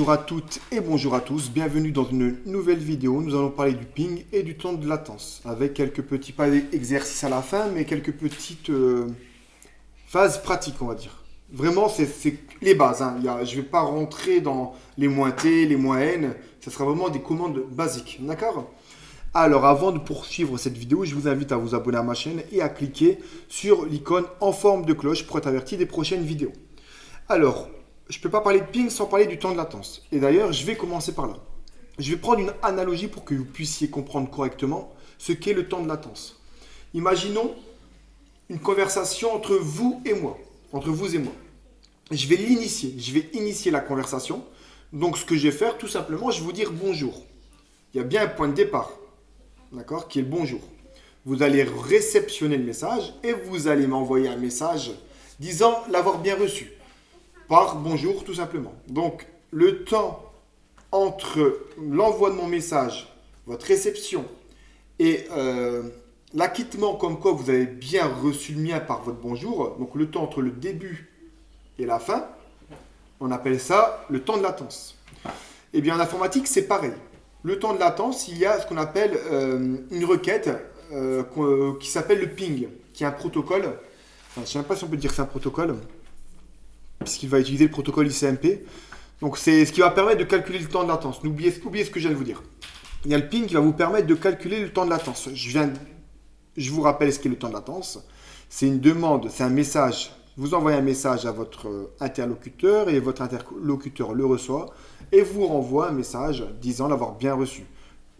Bonjour à toutes et bonjour à tous, bienvenue dans une nouvelle vidéo. Nous allons parler du ping et du temps de latence avec quelques petits, pas exercices à la fin, mais quelques petites phases pratiques, on va dire. Vraiment, c'est les bases. Hein. Je ne vais pas rentrer dans les moins T, les moins N, ce sera vraiment des commandes basiques, d'accord? Alors, avant de poursuivre cette vidéo, je vous invite à vous abonner à ma chaîne et à cliquer sur l'icône en forme de cloche pour être averti des prochaines vidéos. Alors, je ne peux pas parler de ping sans parler du temps de latence. Et d'ailleurs, je vais commencer par là. Je vais prendre une analogie pour que vous puissiez comprendre correctement ce qu'est le temps de latence. Imaginons une conversation entre vous et moi. Entre vous et moi. Je vais l'initier. Je vais initier la conversation. Donc, ce que je vais faire, tout simplement, je vais vous dire bonjour. Il y a bien un point de départ. D'accord? Qui est le bonjour. Vous allez réceptionner le message et vous allez m'envoyer un message disant l'avoir bien reçu. Par bonjour tout simplement. Donc le temps entre l'envoi de mon message, votre réception et l'acquittement comme quoi vous avez bien reçu le mien par votre bonjour, donc le temps entre le début et la fin, on appelle ça le temps de latence. Et bien en informatique c'est pareil. Le temps de latence, il y a ce qu'on appelle une requête qui s'appelle le ping, qui est un protocole. Enfin, je ne sais même pas si on peut dire que c'est un protocole, puisqu'il va utiliser le protocole ICMP. Donc c'est ce qui va permettre de calculer le temps de latence. Oubliez ce que je viens de vous dire. Il y a le ping qui va vous permettre de calculer le temps de latence. Je vous rappelle ce qu'est le temps de latence. C'est une demande, c'est un message. Vous envoyez un message à votre interlocuteur et votre interlocuteur le reçoit et vous renvoie un message disant l'avoir bien reçu,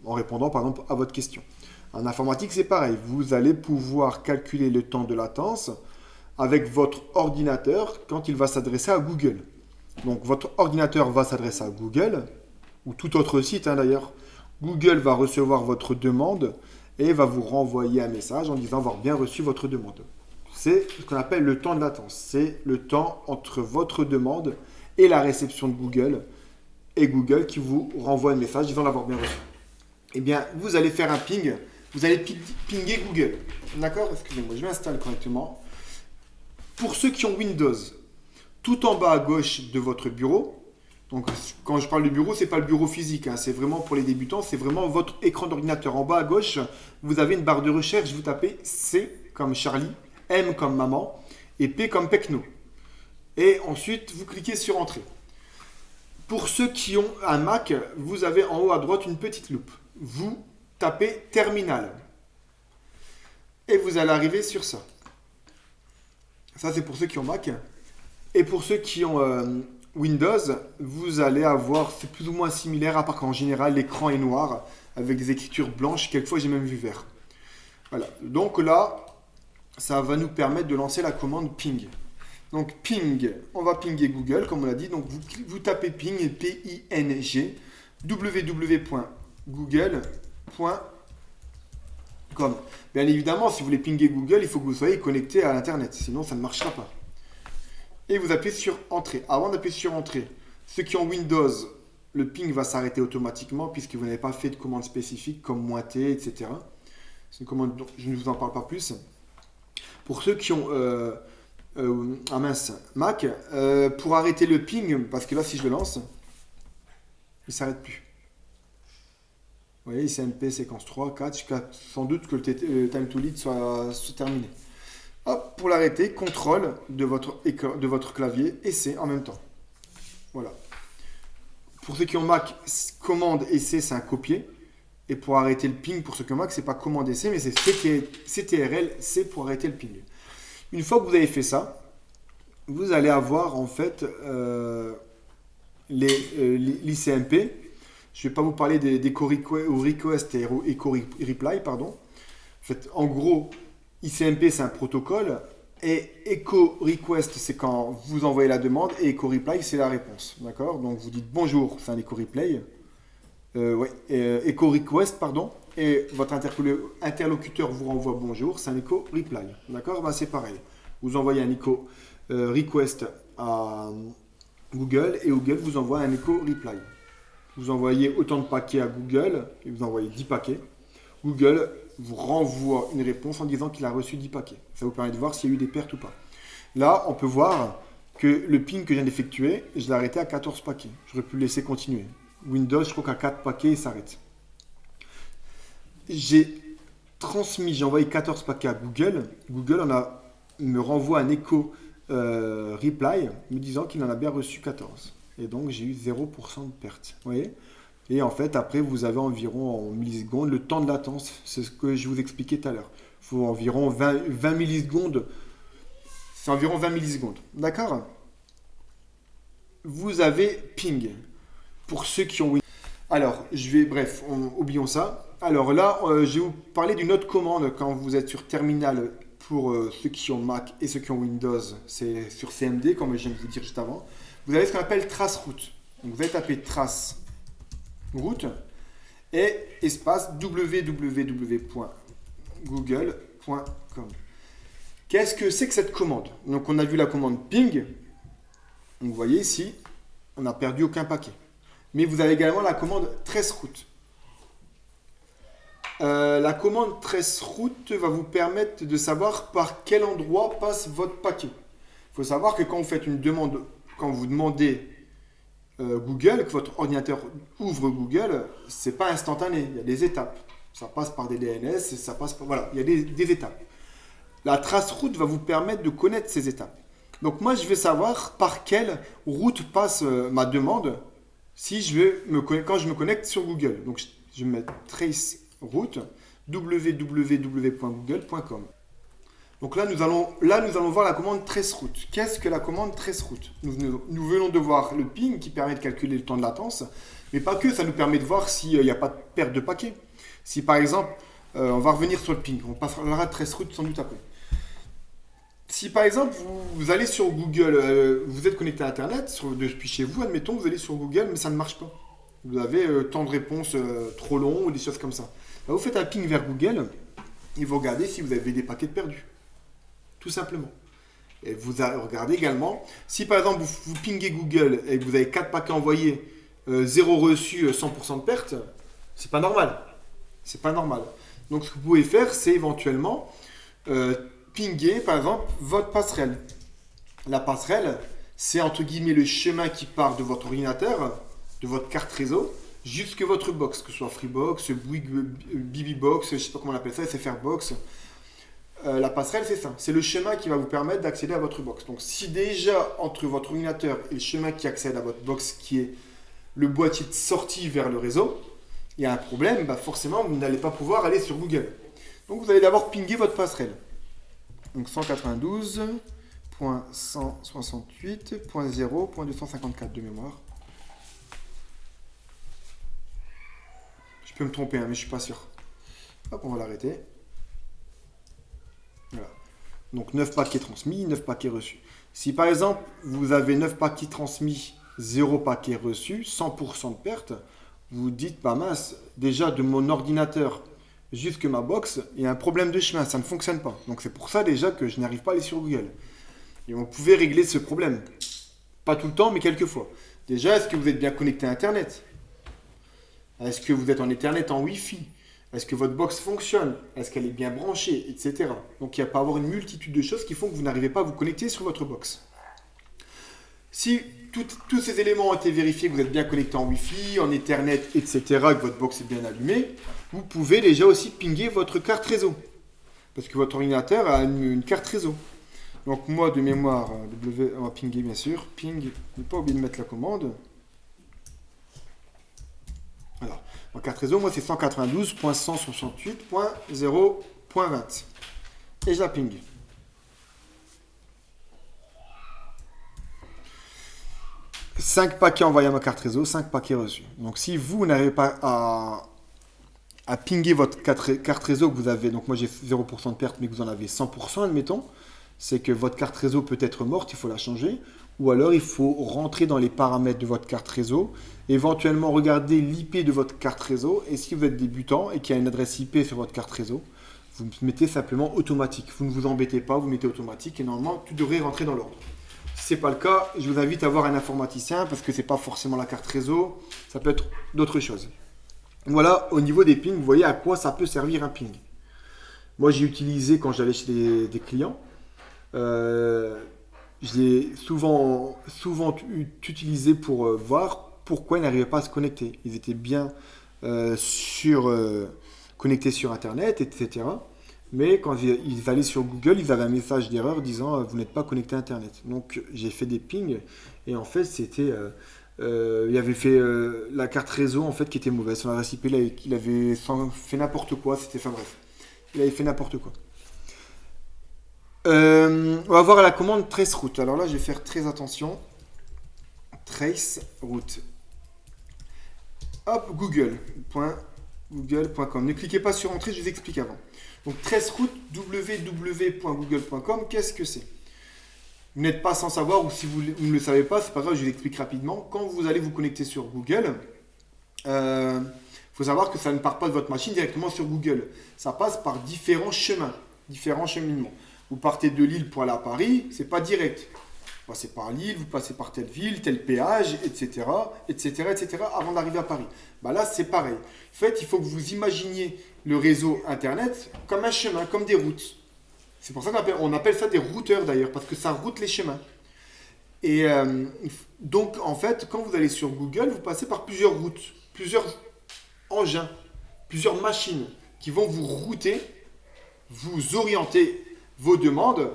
en répondant par exemple à votre question. En informatique, c'est pareil. Vous allez pouvoir calculer le temps de latence avec votre ordinateur quand il va s'adresser à Google. Donc votre ordinateur va s'adresser à Google, ou tout autre site d'ailleurs. Google va recevoir votre demande et va vous renvoyer un message en disant avoir bien reçu votre demande. C'est ce qu'on appelle le temps de latence. C'est le temps entre votre demande et la réception de Google, et Google qui vous renvoie un message disant l'avoir bien reçu. Eh bien, vous allez faire un ping, vous allez pinguer Google. D'accord? Excusez-moi, je m'installe correctement. Pour ceux qui ont Windows, tout en bas à gauche de votre bureau, donc quand je parle de bureau, ce n'est pas le bureau physique, c'est vraiment pour les débutants, c'est vraiment votre écran d'ordinateur. En bas à gauche, vous avez une barre de recherche, vous tapez C comme Charlie, M comme maman et P comme Pecno. Et ensuite, vous cliquez sur Entrée. Pour ceux qui ont un Mac, vous avez en haut à droite une petite loupe. Vous tapez Terminal. Et vous allez arriver sur ça. Ça, c'est pour ceux qui ont Mac. Et pour ceux qui ont Windows, vous allez avoir, c'est plus ou moins similaire, à part qu'en général, l'écran est noir, avec des écritures blanches. Quelquefois, j'ai même vu vert. Voilà. Donc là, ça va nous permettre de lancer la commande ping. Donc ping, on va pinguer Google, comme on l'a dit. Donc vous tapez ping, P-I-N-G, www.google.com. Bien évidemment, si vous voulez pinguer Google, il faut que vous soyez connecté à l'Internet, sinon ça ne marchera pas. Et vous appuyez sur Entrée. Avant d'appuyer sur Entrée, ceux qui ont Windows, le ping va s'arrêter automatiquement puisque vous n'avez pas fait de commande spécifique comme -t, etc. C'est une commande dont je ne vous en parle pas plus. Pour ceux qui ont Mac, pour arrêter le ping, parce que là, si je le lance, il ne s'arrête plus. Vous voyez, ICMP séquence 3, 4, jusqu'à sans doute que le time to lead soit terminé. Hop, pour l'arrêter, contrôle de votre clavier et C en même temps. Voilà. Pour ceux qui ont Mac, commande et C, c'est un copier. Et pour arrêter le ping, pour ceux qui ont Mac, c'est pas commande et C, mais c'est CTRL C pour arrêter le ping. Une fois que vous avez fait ça, vous allez avoir en fait l'ICMP. Je ne vais pas vous parler des echo request et echo reply, pardon. En fait, en gros, ICMP c'est un protocole et echo request c'est quand vous envoyez la demande et echo reply c'est la réponse. D'accord? Donc vous dites bonjour, c'est un echo replay. Echo request, pardon. Et votre interlocuteur vous renvoie bonjour, c'est un echo reply. D'accord? C'est pareil. Vous envoyez un echo request à Google et Google vous envoie un echo reply. Vous envoyez autant de paquets à Google et vous envoyez 10 paquets. Google vous renvoie une réponse en disant qu'il a reçu 10 paquets. Ça vous permet de voir s'il y a eu des pertes ou pas. Là, on peut voir que le ping que je viens d'effectuer, je l'ai arrêté à 14 paquets. J'aurais pu le laisser continuer. Windows, je crois qu'à 4 paquets, il s'arrête. J'ai envoyé 14 paquets à Google. Google me renvoie un écho reply me disant qu'il en a bien reçu 14. Et donc, j'ai eu 0% de perte. Vous voyez? Et en fait, après, vous avez environ en millisecondes le temps de latence. C'est ce que je vous expliquais tout à l'heure. Il faut environ 20 millisecondes. C'est environ 20 millisecondes. D'accord? Vous avez ping. Pour ceux qui ont... Alors, bref, oublions ça. Alors là, je vais vous parler d'une autre commande quand vous êtes sur terminal pour ceux qui ont Mac et ceux qui ont Windows. C'est sur CMD, comme je viens de vous dire juste avant. Vous avez ce qu'on appelle trace route. Donc vous allez taper trace route et espace www.google.com. Qu'est-ce que c'est que cette commande? Donc on a vu la commande ping. Donc, vous voyez ici, on n'a perdu aucun paquet. Mais vous avez également la commande traceroute. La commande traceroute va vous permettre de savoir par quel endroit passe votre paquet. Il faut savoir que quand vous faites une demande, quand vous demandez Google, que votre ordinateur ouvre Google, c'est pas instantané, il y a des étapes. Ça passe par des DNS, ça passe par... Voilà, il y a des étapes. La traceroute va vous permettre de connaître ces étapes. Donc moi, je vais savoir par quelle route passe ma demande quand je me connecte sur Google. Donc je vais mettre trace route www.google.com. Donc là, nous allons voir la commande traceroute. Qu'est-ce que la commande traceroute? Nous venons de voir le ping qui permet de calculer le temps de latence, mais pas que, ça nous permet de voir s'il n'y a pas de perte de paquet. Si par exemple, on va revenir sur le ping, on passera de traceroute sans doute après. Si par exemple, vous allez sur Google, vous êtes connecté à Internet, depuis chez vous, admettons, vous allez sur Google, mais ça ne marche pas. Vous avez temps de réponse trop long ou des choses comme ça. Là, vous faites un ping vers Google et vous regardez si vous avez des paquets de perdus. Tout simplement. Et vous regardez également, si par exemple vous pingez Google et que vous avez 4 paquets envoyés, 0 reçu, 100% de perte, c'est pas normal. C'est pas normal. Donc ce que vous pouvez faire, c'est éventuellement pinguer par exemple votre passerelle. La passerelle, c'est entre guillemets le chemin qui part de votre ordinateur, de votre carte réseau, jusque votre box, que ce soit Freebox, Bouygues, BBBox, je ne sais pas comment on appelle ça, SFRbox. La passerelle, c'est ça. C'est le chemin qui va vous permettre d'accéder à votre box. Donc, si déjà, entre votre ordinateur et le chemin qui accède à votre box, qui est le boîtier de sortie vers le réseau, il y a un problème, bah forcément, vous n'allez pas pouvoir aller sur Google. Donc, vous allez d'abord pinguer votre passerelle. Donc, 192.168.0.254 de mémoire. Je peux me tromper, hein, mais je ne suis pas sûr. Hop, on va l'arrêter. Voilà. Donc 9 paquets transmis, 9 paquets reçus. Si par exemple, vous avez 9 paquets transmis, 0 paquet reçu, 100% de perte, vous dites, bah mince, déjà de mon ordinateur jusque ma box, il y a un problème de chemin, ça ne fonctionne pas. Donc c'est pour ça déjà que je n'arrive pas à aller sur Google. Et on pouvait régler ce problème. Pas tout le temps, mais quelques fois. Déjà, est-ce que vous êtes bien connecté à Internet? Est-ce que vous êtes en Ethernet, en Wi-Fi? Est-ce que votre box fonctionne? Est-ce qu'elle est bien branchée, etc. Donc il peut y avoir une multitude de choses qui font que vous n'arrivez pas à vous connecter sur votre box. Si tous ces éléments ont été vérifiés, que vous êtes bien connecté en Wi-Fi, en Ethernet, etc., que votre box est bien allumée, vous pouvez déjà aussi pinguer votre carte réseau. Parce que votre ordinateur a une carte réseau. Donc moi, de mémoire, on va pinguer bien sûr. Ping, ne pas oublier de mettre la commande. Alors, en carte réseau, moi c'est 192.168.0.20. Et je la ping. « 5 paquets envoyés à ma carte réseau, 5 paquets reçus. » Donc si vous n'arrivez pas à pinguer votre carte réseau que vous avez, donc moi j'ai 0% de perte mais que vous en avez 100%, admettons, c'est que votre carte réseau peut être morte, il faut la changer. Ou alors il faut rentrer dans les paramètres de votre carte réseau, éventuellement regarder l'IP de votre carte réseau, et si vous êtes débutant et qu'il y a une adresse IP sur votre carte réseau, vous mettez simplement automatique. Vous ne vous embêtez pas, vous mettez automatique et normalement tout devrait rentrer dans l'ordre. Si ce n'est pas le cas, je vous invite à voir un informaticien parce que ce n'est pas forcément la carte réseau, ça peut être d'autres choses. Voilà, au niveau des pings, vous voyez à quoi ça peut servir un ping. Moi j'ai utilisé quand j'allais chez des clients. je l'ai souvent utilisé pour voir pourquoi ils n'arrivaient pas à se connecter. Ils étaient bien connectés sur Internet, etc. Mais quand ils allaient sur Google, ils avaient un message d'erreur disant vous n'êtes pas connecté à Internet. Donc j'ai fait des pings et en fait il avait fait la carte réseau en fait qui était mauvaise. Son adresse IP, il avait fait n'importe quoi. Enfin bref, il avait fait n'importe quoi. On va voir la commande traceroute. Alors là, je vais faire très attention. Traceroute. Hop, google.com. Ne cliquez pas sur entrée, je vous explique avant. Donc traceroute www.google.com, qu'est-ce que c'est? Vous n'êtes pas sans savoir, ou si vous ne le savez pas, c'est pas grave, je vous explique rapidement. Quand vous allez vous connecter sur Google, faut savoir que ça ne part pas de votre machine directement sur Google. Ça passe par différents chemins, différents cheminements. Vous partez de Lille pour aller à Paris, c'est pas direct. Vous passez par Lille, vous passez par telle ville, tel péage, etc., avant d'arriver à Paris. Bah là, c'est pareil. En fait, il faut que vous imaginiez le réseau Internet comme un chemin, comme des routes. C'est pour ça qu'on appelle ça des routeurs d'ailleurs, parce que ça route les chemins. Et donc, en fait, quand vous allez sur Google, vous passez par plusieurs routes, plusieurs engins, plusieurs machines qui vont vous router, vous orienter vos demandes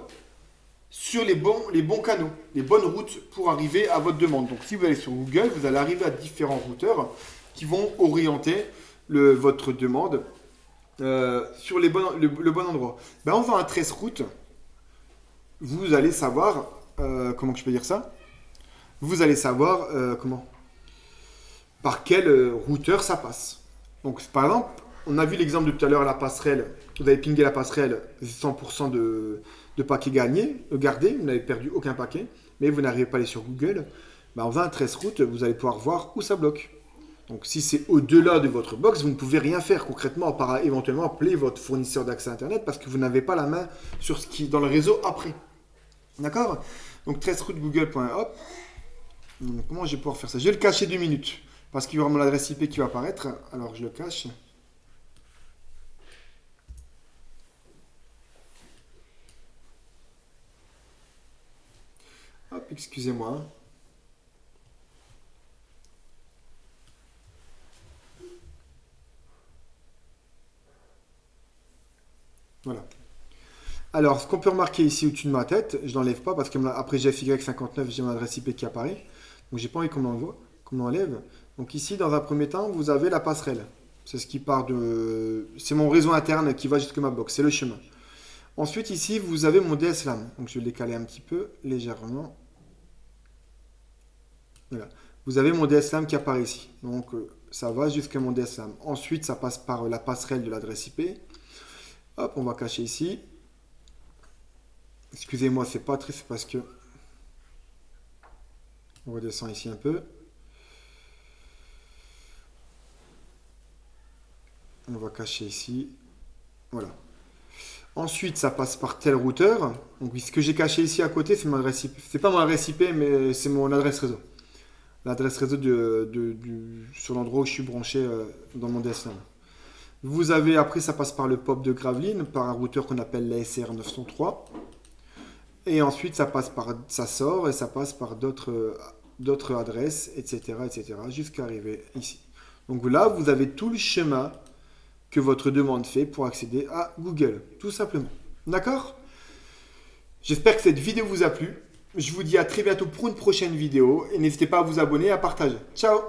sur les bons canaux, les bonnes routes pour arriver à votre demande. Donc, si vous allez sur Google, vous allez arriver à différents routeurs qui vont orienter votre demande sur le bon endroit. Ben, en faisant un traceroute, vous allez savoir, comment je peux dire ça? Vous allez savoir par quel routeur ça passe. Donc, par exemple, on a vu l'exemple de tout à l'heure, la passerelle. Vous avez pingé la passerelle, 100% de paquets gardés, vous n'avez perdu aucun paquet, mais vous n'arrivez pas à aller sur Google. Ben, en faisant un traceroute, vous allez pouvoir voir où ça bloque. Donc, si c'est au-delà de votre box, vous ne pouvez rien faire concrètement, à part éventuellement appeler votre fournisseur d'accès Internet parce que vous n'avez pas la main sur ce qui est dans le réseau après. D'accord? Donc, traceroute google.hop. Comment je vais pouvoir faire ça? Je vais le cacher 2 minutes parce qu'il y aura mon adresse IP qui va apparaître. Alors, je le cache. Hop, excusez-moi. Voilà. Alors, ce qu'on peut remarquer ici au-dessus de ma tête, je ne l'enlève pas parce qu'après GFY59, j'ai mon adresse IP qui apparaît. Donc, j'ai pas envie qu'on l'enlève. Donc, ici, dans un premier temps, vous avez la passerelle. C'est ce qui part de. C'est mon réseau interne qui va jusqu'à ma box. C'est le chemin. Ensuite, ici, vous avez mon DSLAN. Donc, je vais le décaler un petit peu, légèrement. Voilà. Vous avez mon DSLAN qui apparaît ici. Donc, ça va jusqu'à mon DSLAN. Ensuite, ça passe par la passerelle de l'adresse IP. Hop, on va cacher ici. Excusez-moi, c'est pas triste parce que... On redescend ici un peu. On va cacher ici. Voilà. Ensuite, ça passe par tel routeur. Donc, ce que j'ai caché ici à côté, c'est mon adresse IP. C'est pas mon adresse IP, mais c'est mon adresse réseau. L'adresse réseau sur l'endroit où je suis branché dans mon DSLAN. Vous avez, après, ça passe par le POP de Gravelines, par un routeur qu'on appelle l'ASR 903. Et ensuite, ça sort et ça passe par d'autres adresses, etc., jusqu'à arriver ici. Donc là, vous avez tout le schéma que votre demande fait pour accéder à Google, tout simplement. D'accord? J'espère que cette vidéo vous a plu. Je vous dis à très bientôt pour une prochaine vidéo et n'hésitez pas à vous abonner et à partager. Ciao!